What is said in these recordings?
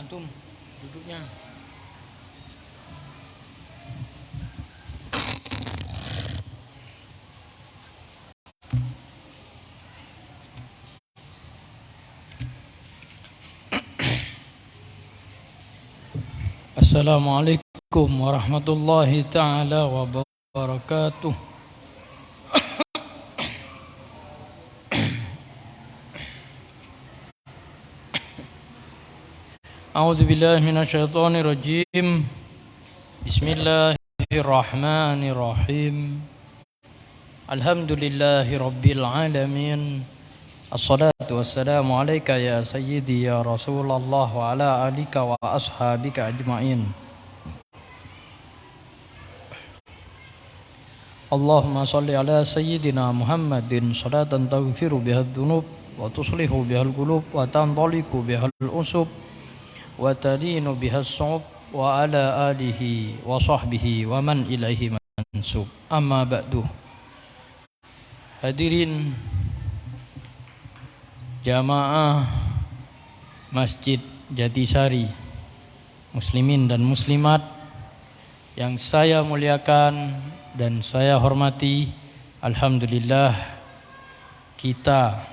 Antum duduknya. Assalamualaikum warahmatullahi taala wabarakatuh. A'udzu billahi minasyaitonir rajim. Bismillahirrahmanirrahim. Alhamdulillahi rabbil alamin. Assalatu wassalamu alayka ya sayyidi ya Rasulullah wa ala alika wa ashabika ajma'in. Allahumma salli ala sayyidina Muhammadin salatan taghfiru biha dzunub wa tuslihu biha al-qulub wa tantaliqu biha al-usub wa talinu biha as-su'ub wa ala alihi wa sahbihi wa man ilaihi mansub. Amma ba'du. Hadirin jamaah Masjid Jatisari, muslimin dan muslimat yang saya muliakan dan saya hormati, alhamdulillah kita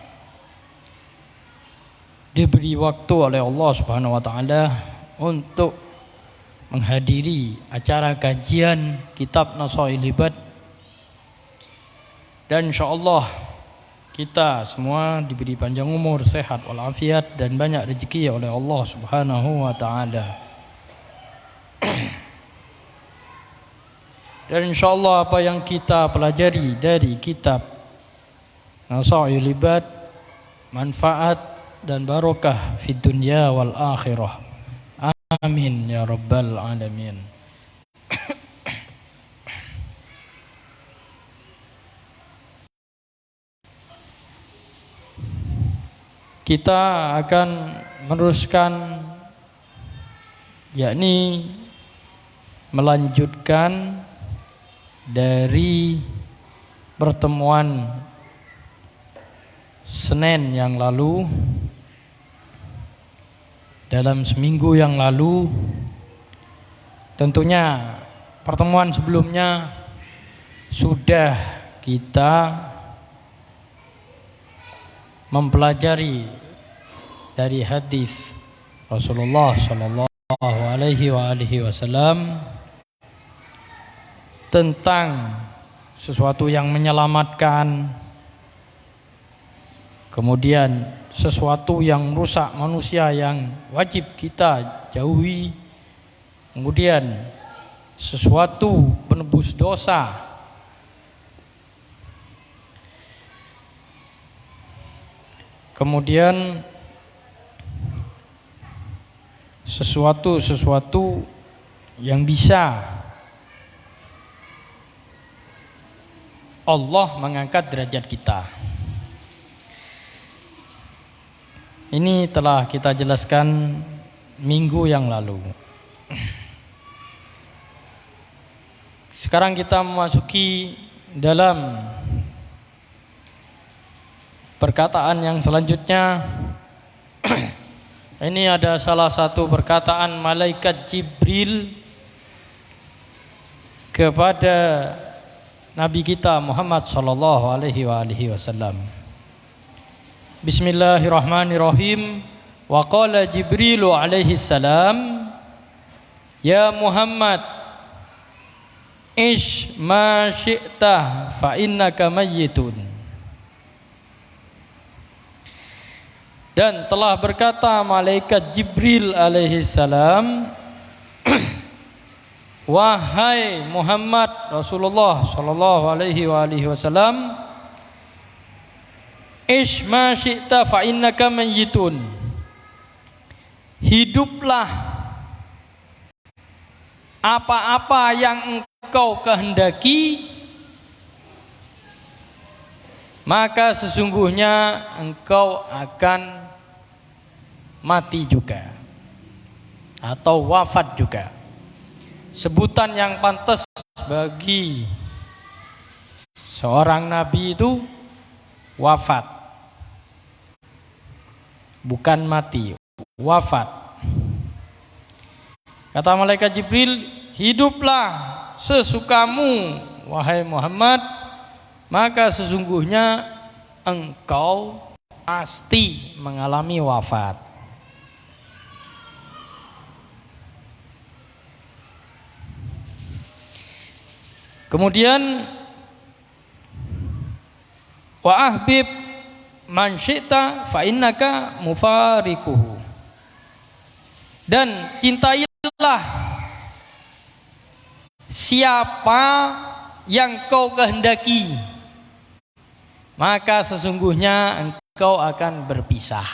diberi waktu oleh Allah Subhanahu wa taala untuk menghadiri acara kajian kitab Nasaihul Ibad, dan insyaallah kita semua diberi panjang umur, sehat walafiat dan banyak rezeki oleh Allah Subhanahu wa taala. Dan insyaallah apa yang kita pelajari dari kitab Nasaihul Ibad manfaat dan barokah fid dunya wal akhirah. Amin ya rabbal alamin. Kita akan meneruskan, yakni melanjutkan dari pertemuan Senin yang lalu. Dalam seminggu yang lalu, tentunya pertemuan sebelumnya sudah kita mempelajari dari hadis Rasulullah sallallahu alaihi wasallam tentang sesuatu yang menyelamatkan, kemudian sesuatu yang merusak manusia yang wajib kita jauhi, kemudian sesuatu penebus dosa, kemudian sesuatu yang bisa Allah mengangkat derajat kita. Ini telah kita jelaskan minggu yang lalu. Sekarang kita memasuki dalam perkataan yang selanjutnya. Ini ada salah satu perkataan malaikat Jibril kepada Nabi kita Muhammad sallallahu alaihi wasallam. Bismillahirrahmanirrahim. Wa qala Jibrilu alaihi salam, ya Muhammad, ish ma syi'ta fa innaka mayyitun. Dan telah berkata malaikat Jibril alaihi salam, wahai Muhammad Rasulullah sallallahu alaihi wasallam, ish ma syi'ta fa innaka mayyitun. Hiduplah apa-apa yang engkau kehendaki, maka sesungguhnya engkau akan mati juga atau wafat juga. Sebutan yang pantas bagi seorang nabi itu wafat, bukan mati, wafat. Kata malaikat Jibril, hiduplah sesukamu wahai Muhammad, maka sesungguhnya engkau pasti mengalami wafat. Kemudian wa ahbib man syi'ta fa innaka mufariquhu, dan cintailah siapa yang kau kehendaki, maka sesungguhnya engkau akan berpisah.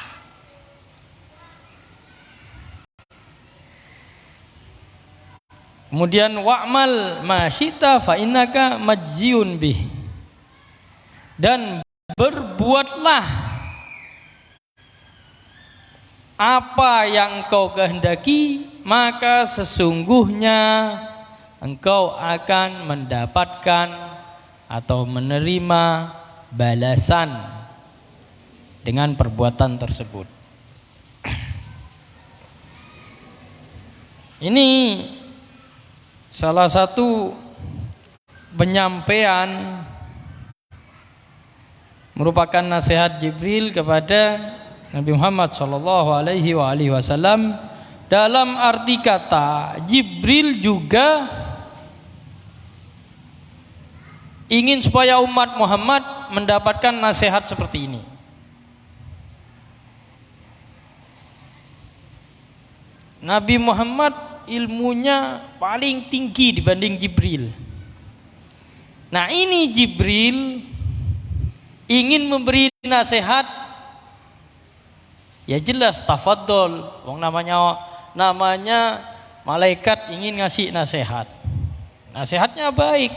Kemudian wa'mal ma syi'ta fa innaka majziyun bih, dan berbuatlah apa yang engkau kehendaki, maka sesungguhnya engkau akan mendapatkan atau menerima balasan dengan perbuatan tersebut. Ini salah satu penyampaian merupakan nasihat Jibril kepada Nabi Muhammad SAW. Dalam arti kata, Jibril juga ingin supaya umat Muhammad mendapatkan nasihat seperti ini. Nabi Muhammad ilmunya paling tinggi dibanding Jibril. Nah, ini Jibril ingin memberi nasihat, ya jelas tafadhol, wong namanya malaikat ingin ngasih nasihat. Nasihatnya baik,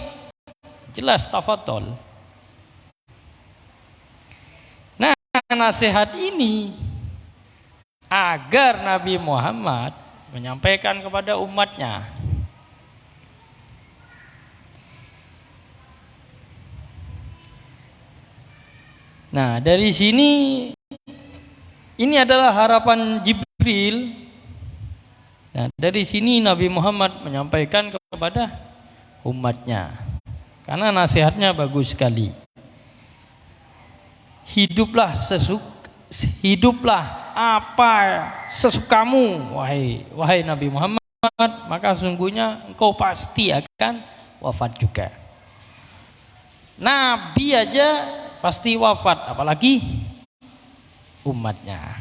jelas tafadhol. Nah, nasihat ini agar Nabi Muhammad menyampaikan kepada umatnya. Nah, dari sini ini adalah harapan Jibril. Nah, dari sini Nabi Muhammad menyampaikan kepada umatnya, karena nasihatnya bagus sekali. Hiduplah apa sesukamu wahai Nabi Muhammad, maka sungguhnya engkau pasti akan wafat juga. Nabi aja pasti wafat, apalagi umatnya.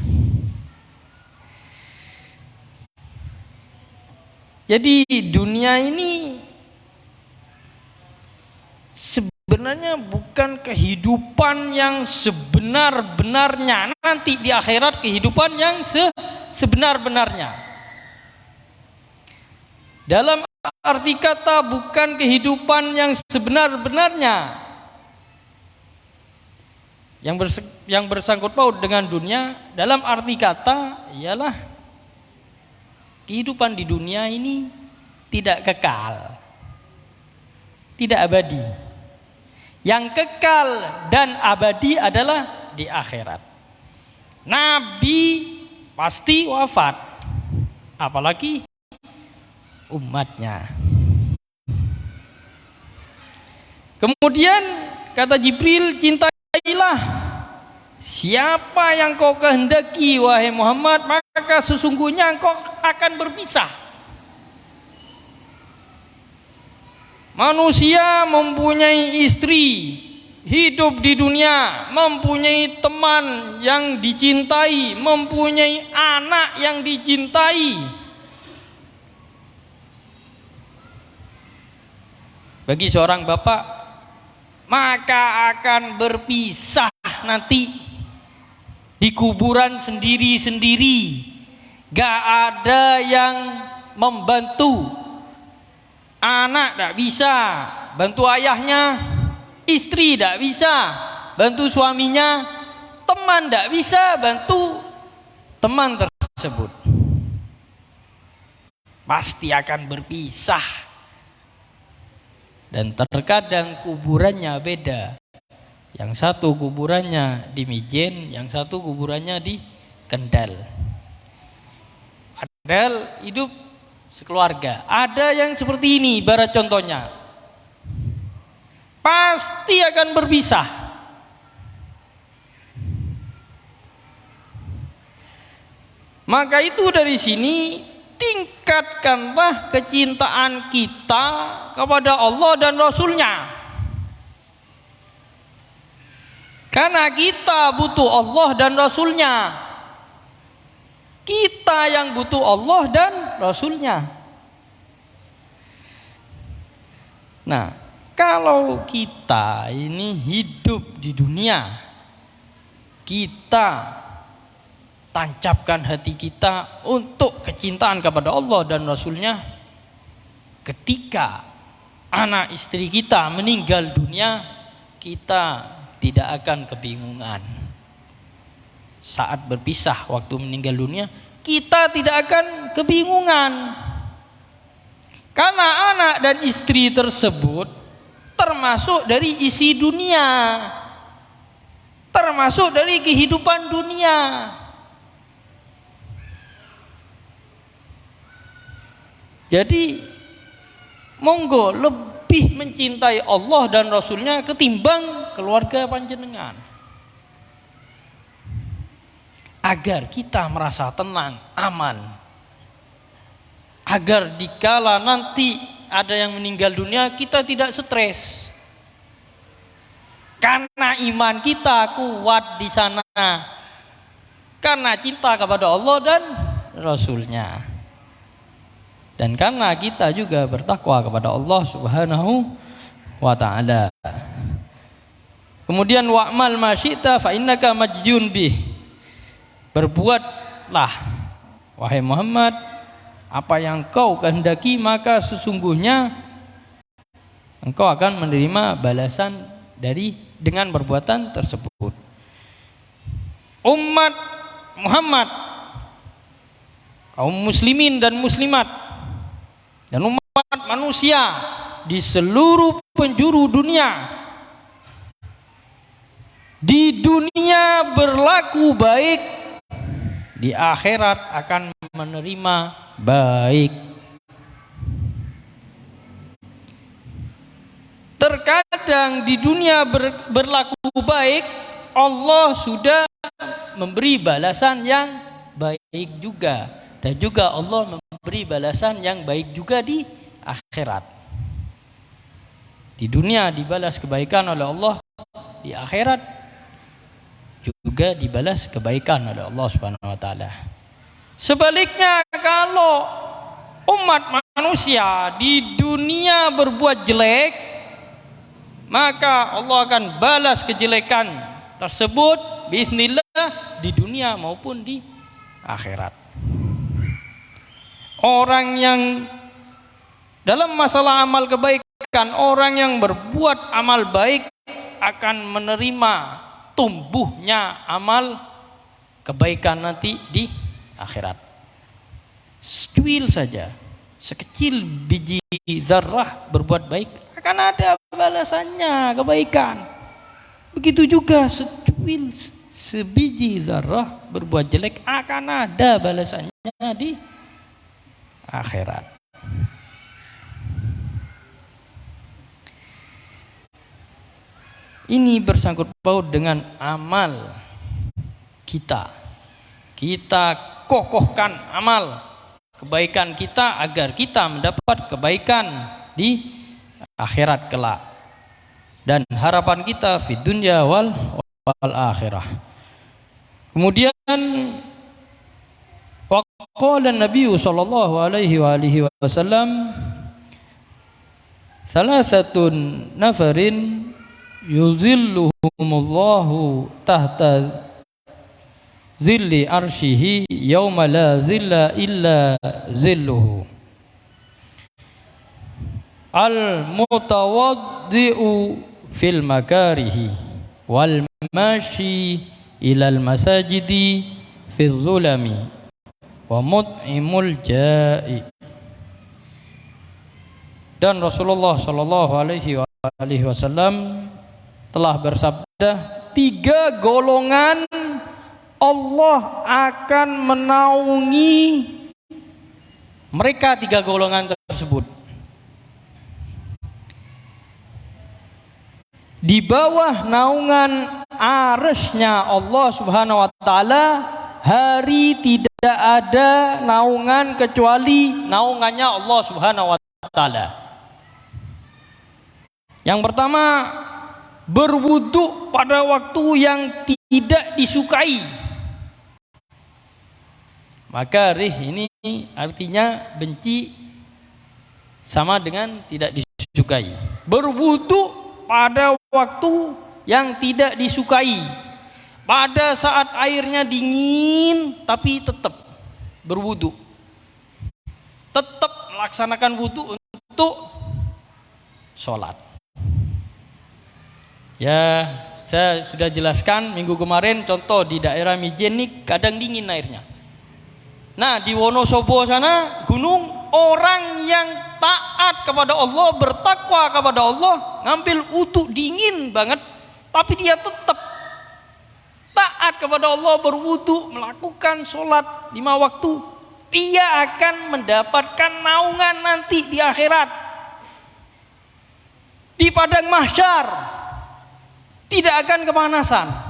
Jadi dunia ini sebenarnya bukan kehidupan yang sebenar-benarnya. Nanti di akhirat kehidupan yang sebenar-benarnya. Dalam arti kata bukan kehidupan yang sebenar-benarnya. Yang bersangkut paut dengan dunia, dalam arti kata ialah kehidupan di dunia ini tidak kekal, tidak abadi. Yang kekal dan abadi adalah di akhirat. Nabi pasti wafat, apalagi umatnya. Kemudian kata Jibril, cintailah siapa yang kau kehendaki wahai Muhammad, maka sesungguhnya engkau akan berpisah. Manusia mempunyai istri, hidup di dunia, mempunyai teman yang dicintai, mempunyai anak yang dicintai. Bagi seorang bapak, maka akan berpisah nanti di kuburan sendiri-sendiri. Gak ada yang membantu. Anak tidak bisa bantu ayahnya, istri tidak bisa bantu suaminya, teman tidak bisa bantu teman tersebut. Pasti akan berpisah. Dan terkadang kuburannya beda. Yang satu kuburannya di Mijen, yang satu kuburannya di Kendal. Padahal hidup sekeluarga. Ada yang seperti ini, ibarat contohnya. Pasti akan berpisah. Maka itu dari sini tingkatkanlah kecintaan kita kepada Allah dan Rasul-Nya. Karena kita butuh Allah dan Rasul-Nya. Kita yang butuh Allah dan Rasul-Nya. Nah, kalau kita ini hidup di dunia, kita tancapkan hati kita untuk kecintaan kepada Allah dan Rasul-Nya. Ketika anak istri kita meninggal dunia, kita tidak akan kebingungan. Saat berpisah waktu meninggal dunia, kita tidak akan kebingungan. Karena anak dan istri tersebut termasuk dari isi dunia, termasuk dari kehidupan dunia. Jadi monggo lebih mencintai Allah dan Rasul-Nya ketimbang keluarga panjenengan, agar kita merasa tenang, aman, agar dikala nanti ada yang meninggal dunia kita tidak stres, karena iman kita kuat di sana, karena cinta kepada Allah dan Rasul-Nya, dan karena kita juga bertakwa kepada Allah Subhanahu wa ta'ala. Kemudian wa'mal ma syi'ta fa innaka majzun bih. Berbuatlah wahai Muhammad apa yang kau kehendaki, maka sesungguhnya engkau akan menerima balasan dengan perbuatan tersebut. Umat Muhammad, kaum muslimin dan muslimat, dan umat manusia di seluruh penjuru dunia, di dunia berlaku baik, di akhirat akan menerima baik. Terkadang di dunia berlaku baik, Allah sudah memberi balasan yang baik juga, dan juga Allah memberi balasan yang baik juga di akhirat. Di dunia dibalas kebaikan oleh Allah, di akhirat juga dibalas kebaikan oleh Allah Subhanahu wa taala. Sebaliknya, kalau umat manusia di dunia berbuat jelek, maka Allah akan balas kejelekan tersebut biiznillah di dunia maupun di akhirat. Orang yang dalam masalah amal kebaikan, orang yang berbuat amal baik akan menerima tumbuhnya amal kebaikan nanti di akhirat. Secuil saja, sekecil biji zarrah berbuat baik akan ada balasannya kebaikan. Begitu juga secuil sebiji zarrah berbuat jelek akan ada balasannya di akhirat. Ini bersangkut paut dengan amal kita. Kita kokohkan amal kebaikan kita agar kita mendapat kebaikan di akhirat kelak. Dan harapan kita fi dunya wal akhirah. Kemudian waqala Nabi sallallahu alaihi wasallam, salasatun nafarin yuzilluhumullahu tahta zilli arshihi yawma la zilla illa zilluhu. Al-mutawaddi'u fil makarihi wal mashi ilal masajidi fil zulami wa mut'imul ja'i. Dan Rasulullah sallallahu alaihi wasallam telah bersabda, 3 golongan Allah akan menaungi Mereka tiga golongan tersebut di bawah naungan arsy-Nya Allah Subhanahu wa taala, hari tidak ada naungan kecuali naungannya Allah Subhanahu wa taala. Yang pertama, berwudu pada waktu yang tidak disukai. Maka rih ini artinya benci sama dengan tidak disukai. Berwudu pada waktu yang tidak disukai, pada saat airnya dingin, tapi tetap berwudu, tetap melaksanakan wudu untuk sholat. Ya, saya sudah jelaskan minggu kemarin, contoh di daerah Mijen ini kadang dingin airnya. Nah, di Wonosobo sana gunung, orang yang taat kepada Allah, bertakwa kepada Allah, ngambil wudu dingin banget, tapi dia tetap taat kepada Allah, berwudu, melakukan sholat 5 waktu, dia akan mendapatkan naungan nanti di akhirat, di padang mahsyar, tidak akan kepanasan.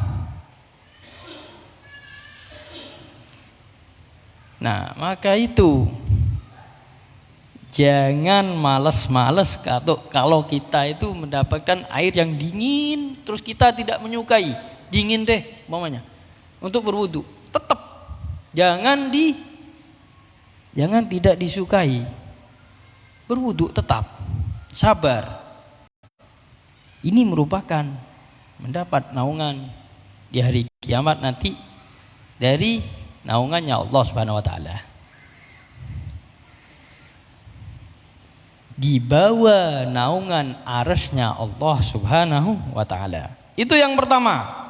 Nah, maka itu jangan malas-malas kalau kita itu mendapatkan air yang dingin terus kita tidak menyukai. Dingin deh umpamanya untuk berwudu, tetap jangan tidak disukai. Berwudu tetap sabar. Ini merupakan mendapat naungan di hari kiamat nanti dari naungannya Allah Subhanahu wa taala. Di bawah naungan arsy-Nya Allah Subhanahu wa taala. Itu yang pertama.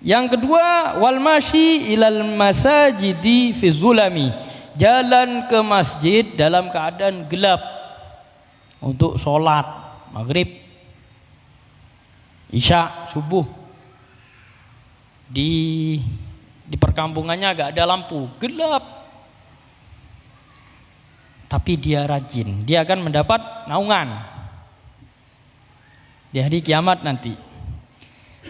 Yang kedua, wal masyi ilal masajidi fi zulami. Jalan ke masjid dalam keadaan gelap untuk sholat maghrib, isya, subuh. Di perkampungannya gak ada lampu, gelap, tapi dia rajin, dia akan mendapat naungan di hari kiamat nanti.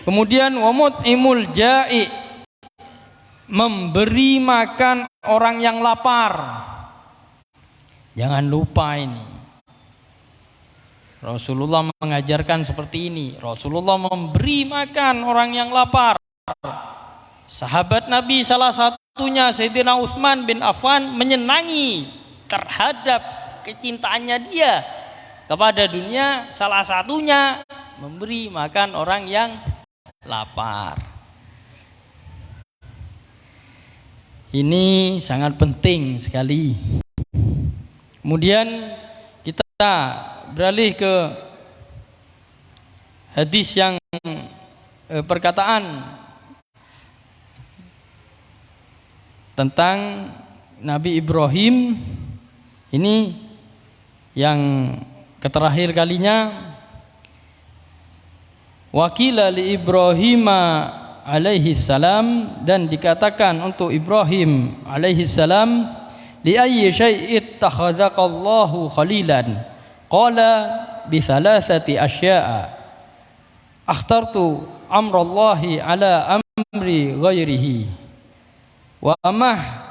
Kemudian wamut imul ja'i, memberi makan orang yang lapar. Jangan lupa ini, Rasulullah mengajarkan seperti ini. Rasulullah memberi makan orang yang lapar. Sahabat Nabi salah satunya Sayyidina Utsman bin Affan menyenangi terhadap kecintaannya dia kepada dunia, salah satunya memberi makan orang yang lapar. Ini sangat penting sekali. Kemudian kita beralih ke hadis yang perkataan tentang Nabi Ibrahim. Ini yang keterakhir kalinya, wakila li Ibrahim alaihi salam, dan dikatakan untuk Ibrahim alaihi salam, li ayyi syai'it takhadzaqallahu khalilan, qala bi thalathati asya'a, akhtartu amrallahi ala amri ghairihi, wa amah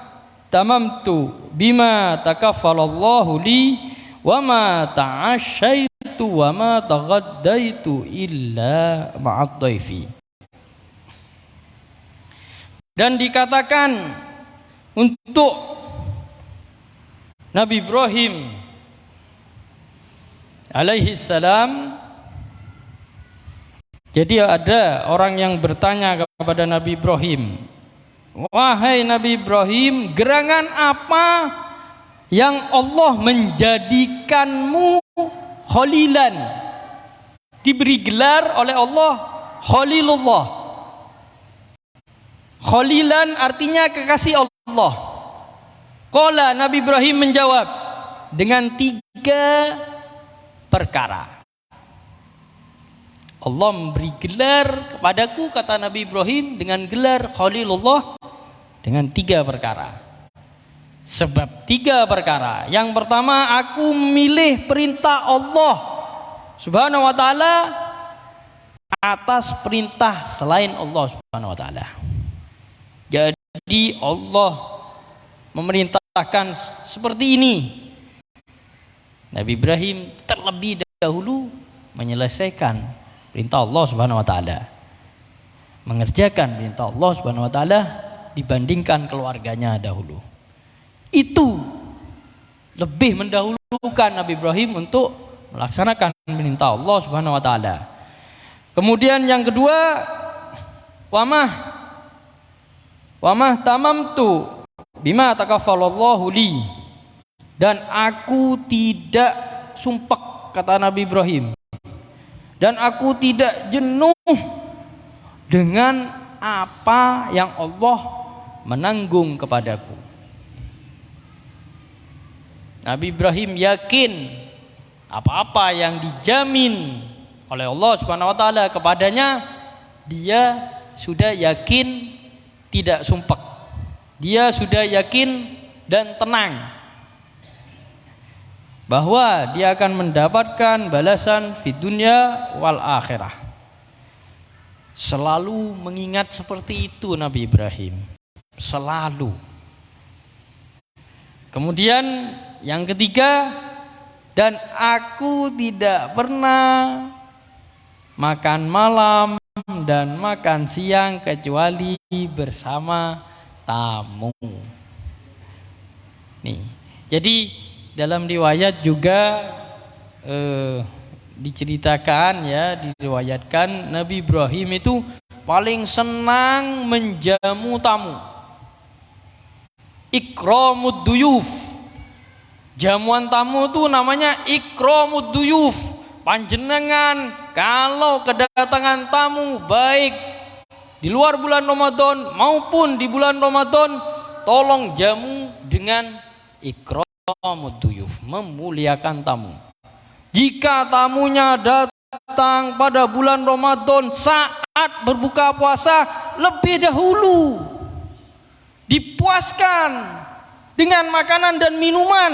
tamamtu bima takaffalallahu li, wa ma ta'asyaitu wa ma taghaddaitu illa ma'ad dhaifi. Dan dikatakan untuk Nabi Ibrahim alaihi salam, jadi ada orang yang bertanya kepada Nabi Ibrahim, wahai Nabi Ibrahim, gerangan apa yang Allah menjadikanmu khalilan, diberi gelar oleh Allah Khalilullah. Khalilan artinya kekasih Allah. Qala, Nabi Ibrahim menjawab dengan 3 perkara. Allah memberi gelar kepadaku, kata Nabi Ibrahim, dengan gelar Khalilullah dengan 3 perkara. Sebab 3 perkara. Yang pertama, aku memilih perintah Allah Subhanahu wa taala atas perintah selain Allah Subhanahu wa taala. Jadi Allah memerintahkan seperti ini. Nabi Ibrahim terlebih dahulu menyelesaikan perintah Allah Subhanahu wa taala. Mengerjakan perintah Allah Subhanahu wa taala dibandingkan keluarganya dahulu. Itu lebih mendahulukan Nabi Ibrahim untuk melaksanakan perintah Allah Subhanahu wa taala. Kemudian yang kedua, wamah tamamtu bima takaffalallahu li, dan aku tidak sumpek, kata Nabi Ibrahim, dan aku tidak jenuh dengan apa yang Allah menanggung kepadaku. Nabi Ibrahim yakin apa-apa yang dijamin oleh Allah Subhanahu wa taala kepadanya, dia sudah yakin, tidak sumpek. Dia sudah yakin dan tenang bahwa dia akan mendapatkan balasan fid dunya wal akhirah. Selalu mengingat seperti itu Nabi Ibrahim, selalu. Kemudian yang ketiga, dan aku tidak pernah makan malam dan makan siang kecuali bersama tamu. Nih, jadi dalam riwayat juga diceritakan ya, diriwayatkan Nabi Ibrahim itu paling senang menjamu tamu. Ikramud duyuf. Jamuan tamu itu namanya ikramud duyuf. Panjenengan kalau kedatangan tamu baik di luar bulan Ramadan maupun di bulan Ramadan, tolong jamu dengan ikramud duyuf, memuliakan tamu. Jika tamunya datang pada bulan Ramadan saat berbuka puasa, lebih dahulu dipuaskan dengan makanan dan minuman,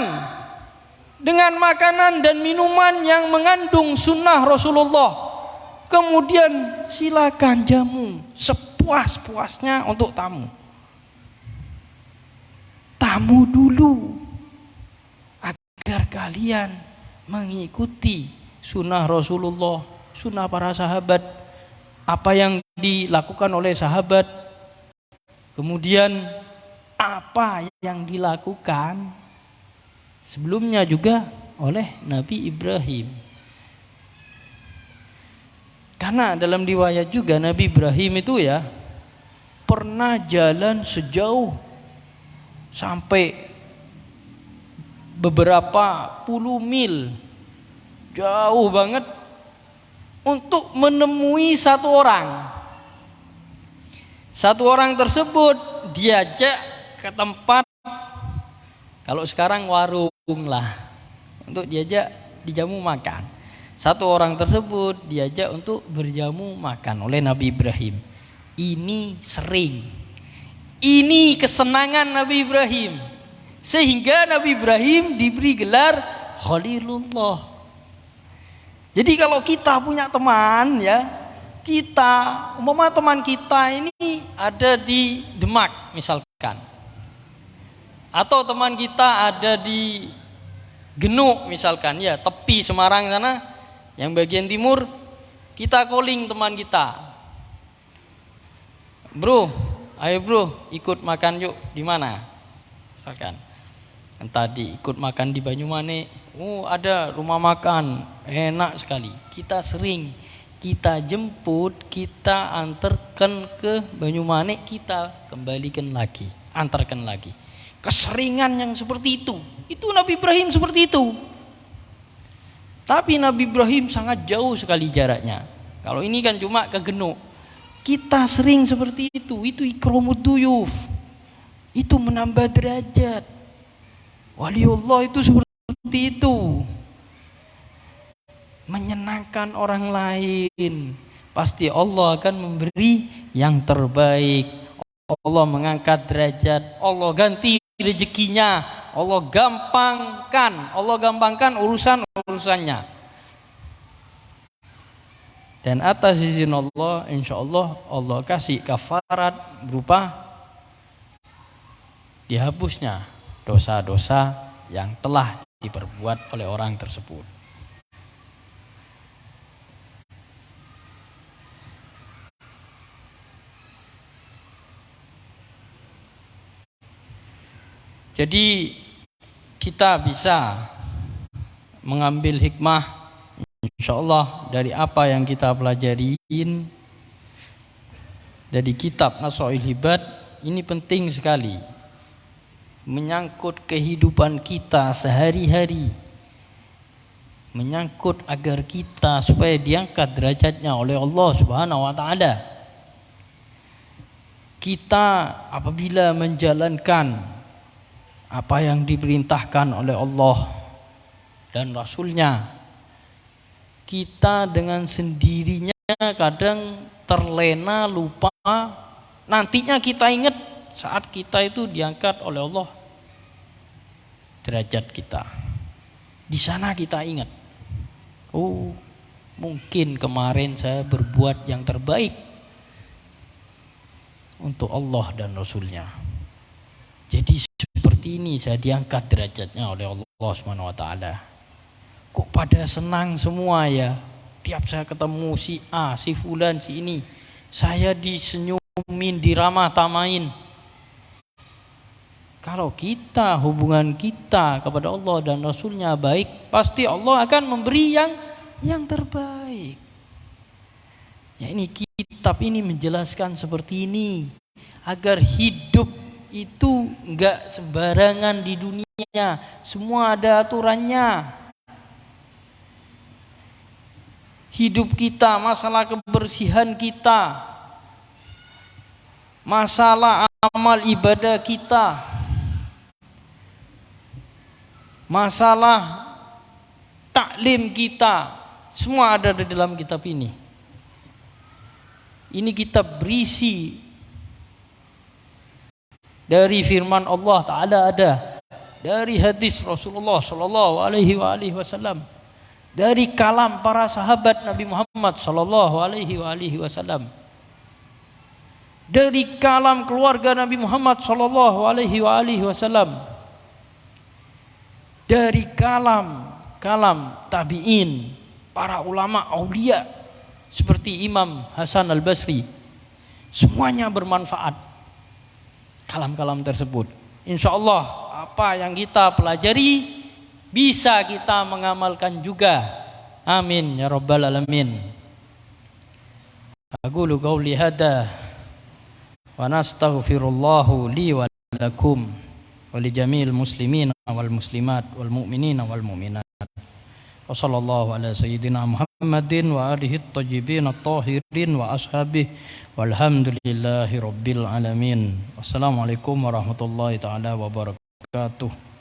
dengan makanan dan minuman yang mengandung sunnah Rasulullah. Kemudian silakan jamu sepuas-puasnya untuk tamu. Tamu dulu agar kalian mengikuti sunnah Rasulullah, sunnah para sahabat, apa yang dilakukan oleh sahabat, kemudian apa yang dilakukan sebelumnya juga oleh Nabi Ibrahim. Karena dalam riwayat juga Nabi Ibrahim itu ya pernah jalan sejauh sampai beberapa puluh mil, jauh banget, untuk menemui satu orang. Satu orang tersebut diajak ke tempat, kalau sekarang warung lah, untuk diajak dijamu makan. Satu orang tersebut diajak untuk berjamu makan oleh Nabi Ibrahim. Ini sering, ini kesenangan Nabi Ibrahim, sehingga Nabi Ibrahim diberi gelar Khalilullah. Jadi kalau kita punya teman ya, kita umpama teman kita ini ada di Demak misalkan, atau teman kita ada di Genuk misalkan ya, tepi Semarang sana yang bagian timur, kita calling teman kita, bro, ayo bro ikut makan yuk, di mana misalkan. Tadi ikut makan di Banyumanik, oh ada rumah makan enak sekali, kita sering, kita jemput, kita antarkan ke Banyumanik, kita kembalikan lagi, antarkan lagi. Keseringan yang seperti itu Nabi Ibrahim seperti itu. Tapi Nabi Ibrahim sangat jauh sekali jaraknya. Kalau ini kan cuma ke Genuk. Kita sering seperti itu ikramud duyuf. Itu menambah derajat. Waliullah itu seperti itu. Menyenangkan orang lain. Pasti Allah akan memberi yang terbaik. Allah mengangkat derajat. Allah ganti rezekinya, Allah gampangkan urusannya. Dan atas izin Allah, insya Allah, Allah kasih kafarat berupa dihapusnya dosa-dosa yang telah diperbuat oleh orang tersebut. Jadi kita bisa mengambil hikmah insyaallah dari apa yang kita pelajarin dari kitab Nasaihul Hibad. Ini penting sekali, menyangkut kehidupan kita sehari-hari, menyangkut agar kita supaya diangkat derajatnya oleh Allah Subhanahu wa taala. Kita apabila menjalankan apa yang diperintahkan oleh Allah dan Rasulnya, kita dengan sendirinya kadang terlena, lupa. Nantinya kita ingat saat kita itu diangkat oleh Allah derajat kita. Di sana kita ingat, oh mungkin kemarin saya berbuat yang terbaik untuk Allah dan Rasulnya. Jadi seperti ini saya diangkat derajatnya oleh Allah Subhanahu wa taala. Kok pada senang semua ya? Tiap saya ketemu si A, si fulan, si ini, saya disenyumin, diramah tamain. Kalau kita, hubungan kita kepada Allah dan Rasulnya baik, pasti Allah akan memberi yang terbaik. Ya, ini kitab ini menjelaskan seperti ini, agar hidup itu enggak sembarangan di dunia, semua ada aturannya. Hidup kita, masalah kebersihan kita, masalah amal ibadah kita, masalah taklim kita, semua ada di dalam kitab ini. Ini kitab berisi dari firman Allah Ta'ala ada, dari hadis Rasulullah Sallallahu Alaihi Wasallam, dari kalam para sahabat Nabi Muhammad Sallallahu Alaihi Wasallam, dari kalam keluarga Nabi Muhammad Sallallahu Alaihi Wasallam, dari kalam tabi'in, para ulama aulia seperti Imam Hasan Al-Basri. Semuanya bermanfaat kalam-kalam tersebut. Insya Allah apa yang kita pelajari bisa kita mengamalkan juga. Amin ya rabbal alamin. Aqulu qauli hadza wa nastaghfirullahu li wa lakum wa li jami'il muslimin wal muslimat wal mu'minin wal mu'minat. Wa sallallahu ala sayyidina Muhammadin wa alihi at-tayyibin at-tahirin wa ashabihi walhamdulillahi rabbil alamin. Wassalamualaikum warahmatullahi taala wabarakatuh.